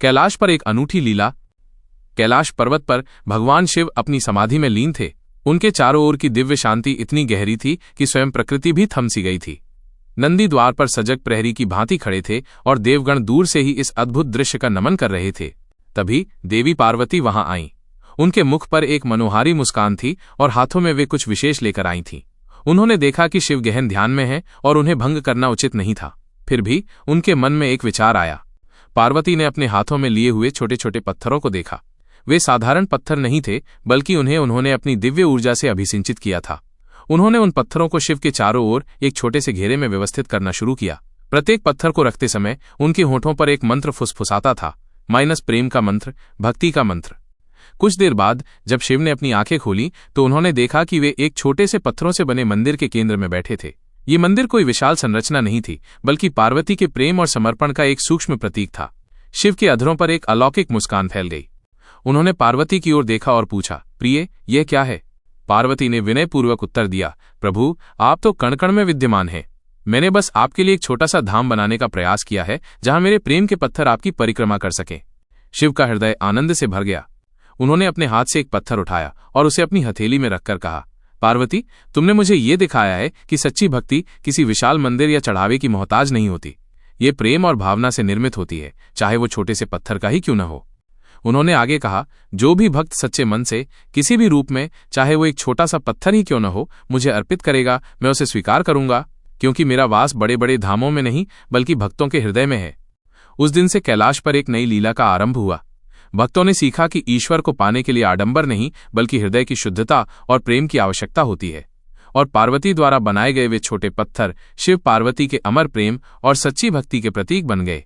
कैलाश पर एक अनूठी लीला। कैलाश पर्वत पर भगवान शिव अपनी समाधि में लीन थे। उनके चारों ओर की दिव्य शांति इतनी गहरी थी कि स्वयं प्रकृति भी थम सी गई थी। नंदी द्वार पर सजग प्रहरी की भांति खड़े थे और देवगण दूर से ही इस अद्भुत दृश्य का नमन कर रहे थे। तभी देवी पार्वती वहां आईं। उनके मुख पर एक मनोहारी मुस्कान थी और हाथों में वे कुछ विशेष लेकर आई थीं। उन्होंने देखा कि शिव गहन ध्यान में हैं और उन्हें भंग करना उचित नहीं था। फिर भी उनके मन में एक विचार आया। पार्वती ने अपने हाथों में लिए हुए छोटे छोटे पत्थरों को देखा। वे साधारण पत्थर नहीं थे, बल्कि उन्होंने अपनी दिव्य ऊर्जा से अभिसिंचित किया था। उन्होंने उन पत्थरों को शिव के चारों ओर एक छोटे से घेरे में व्यवस्थित करना शुरू किया। प्रत्येक पत्थर को रखते समय उनके होठों पर एक मंत्र फुसफुसाता था, प्रेम का मंत्र, भक्ति का मंत्र। कुछ देर बाद जब शिव ने अपनी आंखें खोली तो उन्होंने देखा कि वे एक छोटे से पत्थरों से बने मंदिर के केंद्र में बैठे थे। ये मंदिर कोई विशाल संरचना नहीं थी, बल्कि पार्वती के प्रेम और समर्पण का एक सूक्ष्म प्रतीक था। शिव के अधरों पर एक अलौकिक मुस्कान फैल गई। उन्होंने पार्वती की ओर देखा और पूछा, प्रिय, यह क्या है? पार्वती ने विनयपूर्वक उत्तर दिया, प्रभु, आप तो कण कण में विद्यमान हैं। मैंने बस आपके लिए एक छोटा सा धाम बनाने का प्रयास किया है, जहां मेरे प्रेम के पत्थर आपकी परिक्रमा कर सकें। शिव का हृदय आनंद से भर गया। उन्होंने अपने हाथ से एक पत्थर उठाया और उसे अपनी हथेली में रखकर कहा, पार्वती, तुमने मुझे ये दिखाया है कि सच्ची भक्ति किसी विशाल मंदिर या चढ़ावे की मोहताज नहीं होती। ये प्रेम और भावना से निर्मित होती है, चाहे वो छोटे से पत्थर का ही क्यों न हो। उन्होंने आगे कहा, जो भी भक्त सच्चे मन से किसी भी रूप में, चाहे वो एक छोटा सा पत्थर ही क्यों न हो, मुझे अर्पित करेगा, मैं उसे स्वीकार करूंगा, क्योंकि मेरा वास बड़े बड़े धामों में नहीं बल्कि भक्तों के हृदय में है। उस दिन से कैलाश पर एक नई लीला का आरंभ हुआ। भक्तों ने सीखा कि ईश्वर को पाने के लिए आडंबर नहीं बल्कि हृदय की शुद्धता और प्रेम की आवश्यकता होती है। और पार्वती द्वारा बनाए गए वे छोटे पत्थर शिव पार्वती के अमर प्रेम और सच्ची भक्ति के प्रतीक बन गए।